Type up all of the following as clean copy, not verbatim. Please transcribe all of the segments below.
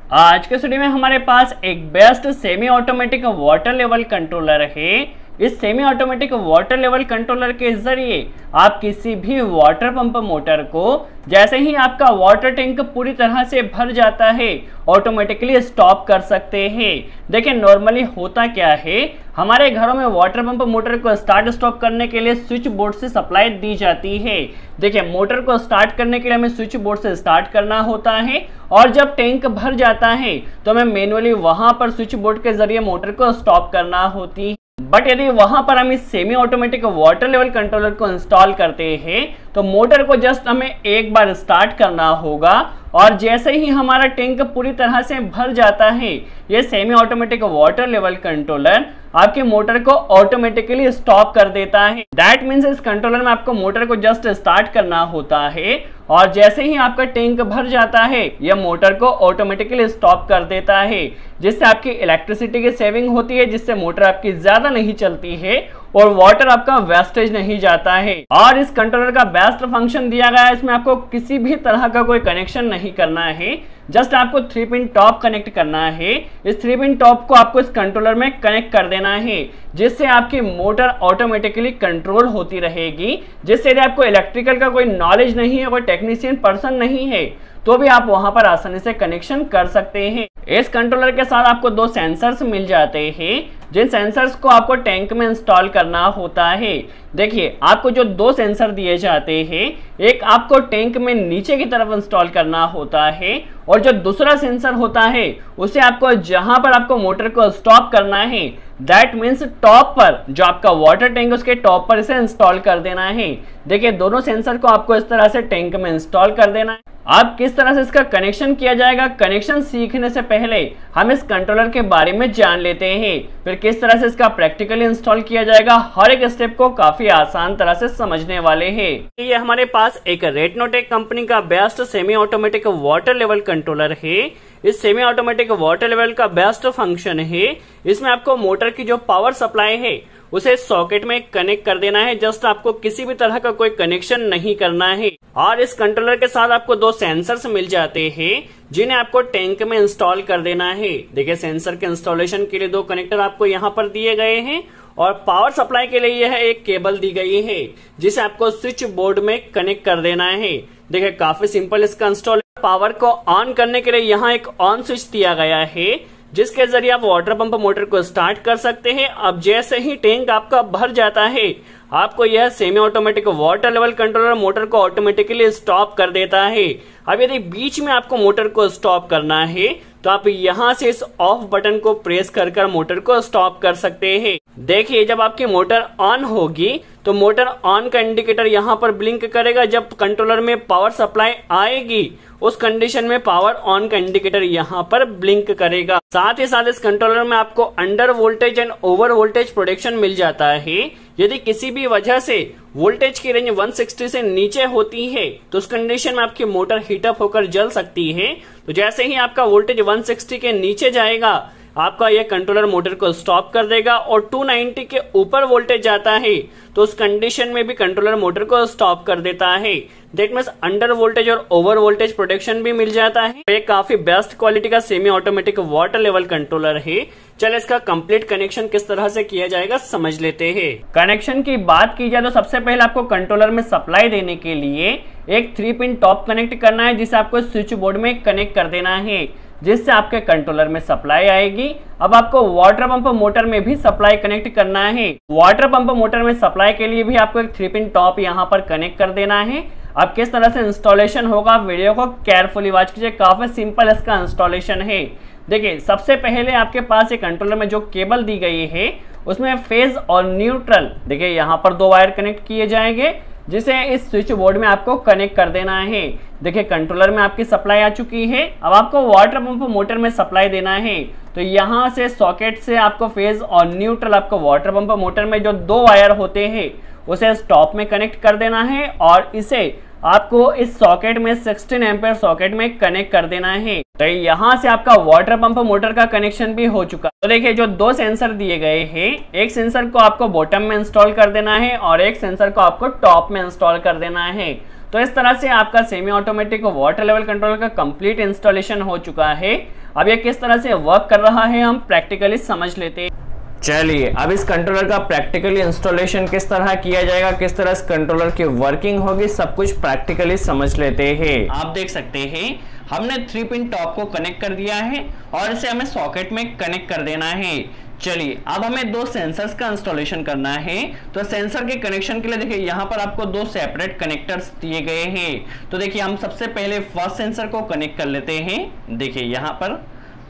आज के स्टूडियो में हमारे पास एक best semi automatic water level controller है। इस semi automatic water level controller के जरिए आप किसी भी वाटर पंप मोटर को जैसे ही आपका वाटर टैंक पूरी तरह से भर जाता है ऑटोमेटिकली स्टॉप कर सकते हैं। देखिए नॉर्मली होता क्या है, हमारे घरों में वाटर पंप मोटर को स्टार्ट स्टॉप करने के लिए स्विच बोर्ड से सप्लाई दी जाती है। देखिए मोटर को स्टार्ट करने के लिए हमें स्विच बोर्ड से स्टार्ट करना होता है और जब टैंक भर जाता है तो हमें मैनुअली वहां पर स्विच बोर्ड के जरिए मोटर को स्टॉप करना होती है। बट यदि वहां पर हम इस semi automatic water level controller को इंस्टॉल करते हैं तो मोटर को जस्ट हमें एक बार स्टार्ट करना होगा और जैसे ही हमारा टैंक पूरी तरह से भर जाता है ये semi automatic water level controller आपके मोटर को ऑटोमेटिकली स्टॉप कर देता है। दैट मीन्स इस कंट्रोलर में आपको मोटर को जस्ट स्टार्ट करना होता है और जैसे ही आपका टैंक भर जाता है यह मोटर को ऑटोमेटिकली स्टॉप कर देता है, जिससे आपकी इलेक्ट्रिसिटी की सेविंग होती है, जिससे मोटर आपकी ज्यादा नहीं चलती है और वाटर आपका वेस्टेज नहीं जाता है। और इस कंट्रोलर का बेस्ट फंक्शन दिया गया है, इसमें आपको किसी भी तरह का कोई कनेक्शन नहीं करना है, जस्ट आपको 3 पिन टॉप कनेक्ट करना है। इस 3 पिन टॉप को आपको इस कंट्रोलर में कनेक्ट कर देना है, जिससे आपकी मोटर ऑटोमेटिकली कंट्रोल होती रहेगी। जिससे यदि आपको इलेक्ट्रिकल का कोई नॉलेज नहीं है, कोई टेक्नीशियन पर्सन नहीं है, तो भी आप वहां पर आसानी से कनेक्शन कर सकते हैं। इस कंट्रोलर के साथ आपको 2 सेंसर्स मिल जाते हैं, जिन सेंसर्स को आपको टैंक में इंस्टॉल करना होता है। देखिए आपको जो 2 सेंसर दिए जाते हैं, एक आपको टैंक में नीचे की तरफ इंस्टॉल करना होता है और जो दूसरा सेंसर होता है उसे आपको जहां पर आपको मोटर को स्टॉप करना है दैट मीन्स टॉप पर, जो आपका वाटर टैंक उसके टॉप पर इसे इंस्टॉल कर देना है। देखिए दोनों सेंसर को आपको इस तरह से टैंक में इंस्टॉल कर देना है। अब किस तरह से इसका कनेक्शन किया जाएगा, कनेक्शन सीखने से पहले हम इस कंट्रोलर के बारे में जान लेते हैं, फिर किस तरह से इसका प्रैक्टिकली इंस्टॉल किया जाएगा। हर एक स्टेप को काफी आसान तरह से समझने वाले हैं। ये हमारे पास एक रेटनोटेक कंपनी का best semi automatic water level controller है। इस सेमी ऑटोमेटिक वाटर लेवल का बेस्ट फंक्शन है, इसमें आपको मोटर की जो पावर सप्लाई है उसे सॉकेट में कनेक्ट कर देना है। जस्ट आपको किसी भी तरह का कोई कनेक्शन नहीं करना है। और इस कंट्रोलर के साथ आपको 2 सेंसर्स मिल जाते हैं, जिन्हें आपको टैंक में इंस्टॉल कर देना है। देखिए सेंसर के इंस्टॉलेशन के लिए 2 कनेक्टर आपको यहाँ पर दिए गए हैं और पावर सप्लाई के लिए यह एक केबल दी गई है, जिसे आपको स्विच बोर्ड में कनेक्ट कर देना है। देखिए काफी सिंपल इसका इंस्टॉल। पावर को ऑन करने के लिए यहाँ एक ऑन स्विच दिया गया है, जिसके जरिए आप वाटर पंप मोटर को स्टार्ट कर सकते हैं। अब जैसे ही टैंक आपका भर जाता है आपको यह semi automatic water level controller motor को ऑटोमेटिकली स्टॉप कर देता है। अब यदि बीच में आपको मोटर को स्टॉप करना है तो आप यहां से इस ऑफ बटन को प्रेस कर मोटर को स्टॉप कर सकते हैं। देखिए जब आपकी मोटर ऑन होगी तो मोटर ऑन का इंडिकेटर यहाँ पर ब्लिंक करेगा। जब कंट्रोलर में पावर सप्लाई आएगी उस कंडीशन में पावर ऑन का इंडिकेटर यहाँ पर ब्लिंक करेगा। साथ ही साथ इस कंट्रोलर में आपको under voltage and over voltage protection मिल जाता है। यदि किसी भी वजह से वोल्टेज की रेंज 160 से नीचे होती है तो उस कंडीशन में आपकी मोटर हीटअप होकर जल सकती है। तो जैसे ही आपका वोल्टेज 160 के नीचे जाएगा आपका यह कंट्रोलर मोटर को स्टॉप कर देगा और 290 के ऊपर वोल्टेज जाता है तो उस कंडीशन में भी कंट्रोलर मोटर को स्टॉप कर देता है। दैट मीन्स अंडर वोल्टेज और ओवर वोल्टेज प्रोटेक्शन भी मिल जाता है। ये काफी बेस्ट क्वालिटी का semi automatic water level controller है। चलिए इसका कंप्लीट कनेक्शन किस तरह से किया जाएगा समझ लेते हैं। कनेक्शन की बात की जाए तो सबसे पहले आपको कंट्रोलर में सप्लाई देने के लिए एक 3 पिन टॉप कनेक्ट करना है, जिसे आपको स्विच बोर्ड में कनेक्ट कर देना है, जिससे आपके कंट्रोलर में सप्लाई आएगी। अब आपको वाटर पंप मोटर में भी सप्लाई कनेक्ट करना है। वाटर पंप मोटर में सप्लाई के लिए भी आपको एक 3 पिन टॉप यहाँ पर कनेक्ट कर देना है। अब किस तरह से इंस्टॉलेशन होगा वीडियो को केयरफुली वॉच कीजिए, काफी सिंपल इसका इंस्टॉलेशन है। देखिए सबसे पहले आपके पास एक कंट्रोलर में जो केबल दी गई है उसमें फेज और न्यूट्रल, देखिए यहाँ पर 2 वायर कनेक्ट किए जाएंगे, जिसे इस स्विच बोर्ड में आपको कनेक्ट कर देना है। देखिए कंट्रोलर में आपकी सप्लाई आ चुकी है। अब आपको वाटर पंप मोटर में सप्लाई देना है तो यहाँ से सॉकेट से आपको फेज और न्यूट्रल आपको वाटर पंप मोटर में जो 2 वायर होते हैं उसे स्टॉप में कनेक्ट कर देना है और इसे आपको इस सॉकेट में 16 एम्पेयर सॉकेट में कनेक्ट कर देना है। तो यहाँ से आपका वाटर पंप मोटर का कनेक्शन भी हो चुका। तो देखिए जो 2 सेंसर दिए गए हैं, एक सेंसर को आपको बॉटम में इंस्टॉल कर देना है और एक सेंसर को आपको टॉप में इंस्टॉल कर देना है। तो इस तरह से आपका semi automatic water level controller का कंप्लीट इंस्टॉलेशन हो चुका है। अब ये किस तरह से वर्क कर रहा है हम प्रैक्टिकली समझ लेते हैं। चलिए अब इस कंट्रोलर का प्रैक्टिकली इंस्टॉलेशन किस तरह किया जाएगा, किस तरह इस कंट्रोलर की वर्किंग होगी, सब कुछ प्रैक्टिकली समझ लेते हैं। आप देख सकते हैं हमने 3 पिन टॉप को कनेक्ट कर दिया है और इसे हमें सॉकेट में कनेक्ट कर देना है। चलिए अब हमें 2 सेंसर्स का इंस्टॉलेशन करना है। तो सेंसर के कनेक्शन के लिए देखिए यहाँ पर आपको 2 सेपरेट कनेक्टर्स दिए गए हैं। तो देखिए हम सबसे पहले फर्स्ट सेंसर को कनेक्ट कर लेते हैं। देखिए यहाँ पर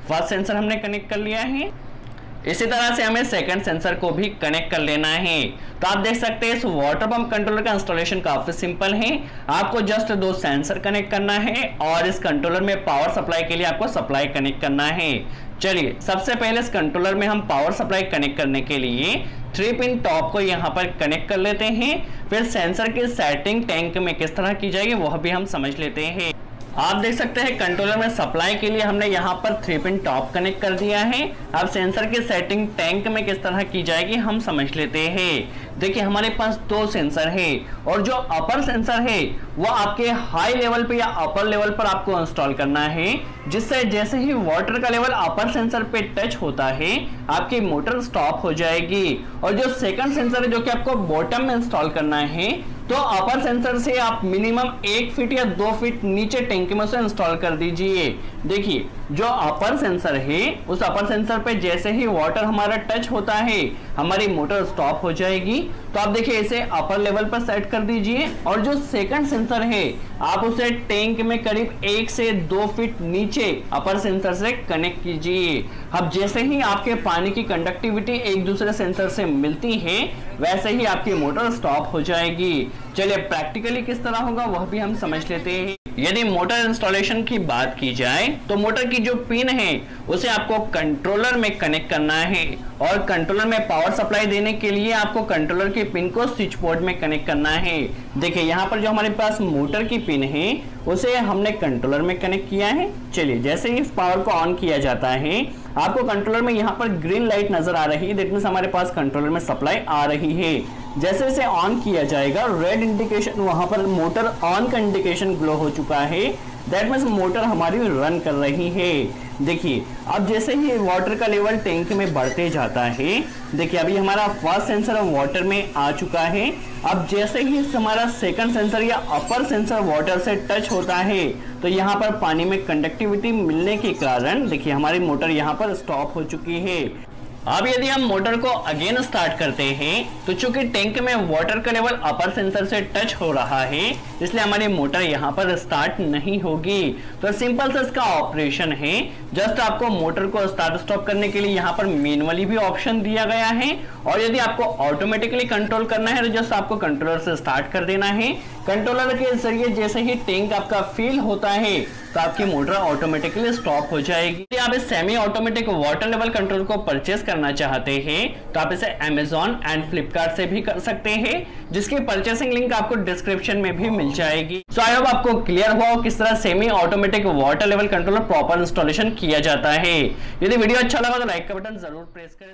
फर्स्ट सेंसर हमने कनेक्ट कर लिया है। इसी तरह से हमें सेकंड सेंसर को भी कनेक्ट कर लेना है। तो आप देख सकते हैं इस वाटर पंप कंट्रोलर का इंस्टॉलेशन काफी सिंपल है। आपको जस्ट 2 सेंसर कनेक्ट करना है और इस कंट्रोलर में पावर सप्लाई के लिए आपको सप्लाई कनेक्ट करना है। चलिए सबसे पहले इस कंट्रोलर में हम पावर सप्लाई कनेक्ट करने के लिए 3 पिन टॉप को यहाँ पर कनेक्ट कर लेते हैं। फिर सेंसर की सेटिंग टैंक में किस तरह की जाएगी वह भी हम समझ लेते हैं। आप देख सकते हैं कंट्रोलर में सप्लाई के लिए हमने यहाँ पर 3 पिन टॉप कनेक्ट कर दिया है। अब सेंसर की सेटिंग टैंक में किस तरह की जाएगी हम समझ लेते हैं। देखिए हमारे पास 2 सेंसर है और जो अपर सेंसर है वो आपके हाई लेवल पे या अपर लेवल पर आपको इंस्टॉल करना है, जिससे जैसे ही वाटर का लेवल अपर सेंसर पे टच होता है आपकी मोटर स्टॉप हो जाएगी। और जो सेकंड सेंसर है जो कि आपको बॉटम में इंस्टॉल करना है, तो अपर सेंसर से आप मिनिमम 1 फीट या 2 फीट नीचे टैंक में से इंस्टॉल कर दीजिए। देखिए जो अपर सेंसर है उस अपर सेंसर पे जैसे ही वाटर हमारा टच होता है हमारी मोटर स्टॉप हो जाएगी। तो आप देखिए इसे अपर लेवल पर सेट कर दीजिए और जो सेकंड सेंसर है आप उसे टैंक में करीब 1 से 2 फीट नीचे अपर सेंसर से कनेक्ट कीजिए। अब जैसे ही आपके पानी की कंडक्टिविटी एक दूसरे सेंसर से मिलती है वैसे ही आपकी मोटर स्टॉप हो जाएगी। चलिए प्रैक्टिकली किस तरह होगा वह भी हम समझ लेते हैं। यदि मोटर इंस्टॉलेशन की बात की जाए तो मोटर की जो पिन है उसे आपको कंट्रोलर में कनेक्ट करना है और कंट्रोलर में पावर सप्लाई देने के लिए आपको कंट्रोलर की पिन को स्विच बोर्ड में कनेक्ट करना है। देखिए यहाँ पर जो हमारे पास मोटर की पिन है उसे हमने कंट्रोलर में कनेक्ट किया है। चलिए जैसे ही इस पावर को ऑन किया जाता है आपको कंट्रोलर में यहाँ पर ग्रीन लाइट नजर आ रही है। दैट मींस हमारे पास कंट्रोलर में सप्लाई आ रही है। जैसे इसे ऑन किया जाएगा रेड इंडिकेशन वहां पर मोटर ऑन का इंडिकेशन ग्लो हो चुका है। दैट मींस मोटर हमारी रन कर रही है। देखिए अब जैसे ही वाटर का लेवल टैंक में बढ़ते जाता है, देखिए अभी हमारा फर्स्ट सेंसर वाटर में आ चुका है। अब जैसे ही हमारा सेकंड सेंसर या अपर सेंसर वाटर से टच होता है तो यहाँ पर पानी में कंडक्टिविटी मिलने के कारण देखिए हमारी मोटर यहाँ पर स्टॉप हो चुकी है। अब यदि हम मोटर को अगेन स्टार्ट करते हैं तो चूंकि टैंक में वाटर का लेवल अपर सेंसर से टच हो रहा है इसलिए हमारी मोटर यहाँ पर स्टार्ट नहीं होगी। तो सिंपल सा इसका ऑपरेशन है। जस्ट आपको मोटर को स्टार्ट स्टॉप करने के लिए यहाँ पर मैनुअली भी ऑप्शन दिया गया है और यदि आपको ऑटोमेटिकली कंट्रोल करना है तो जस्ट आपको कंट्रोलर से स्टार्ट कर देना है। कंट्रोलर के जरिए जैसे ही टैंक आपका फिल होता है तो आपकी मोटर ऑटोमेटिकली स्टॉप हो जाएगी। यदि आप इस semi automatic water level control को परचेस करना चाहते हैं तो आप इसे Amazon एंड Flipkart से भी कर सकते हैं, जिसकी परचेसिंग लिंक आपको डिस्क्रिप्शन में भी मिल जाएगी। सो आई होप आपको क्लियर हुआ हो किस तरह semi automatic water level controller proper installation किया जाता है। यदि वीडियो अच्छा लगा तो लाइक का बटन जरूर प्रेस करें।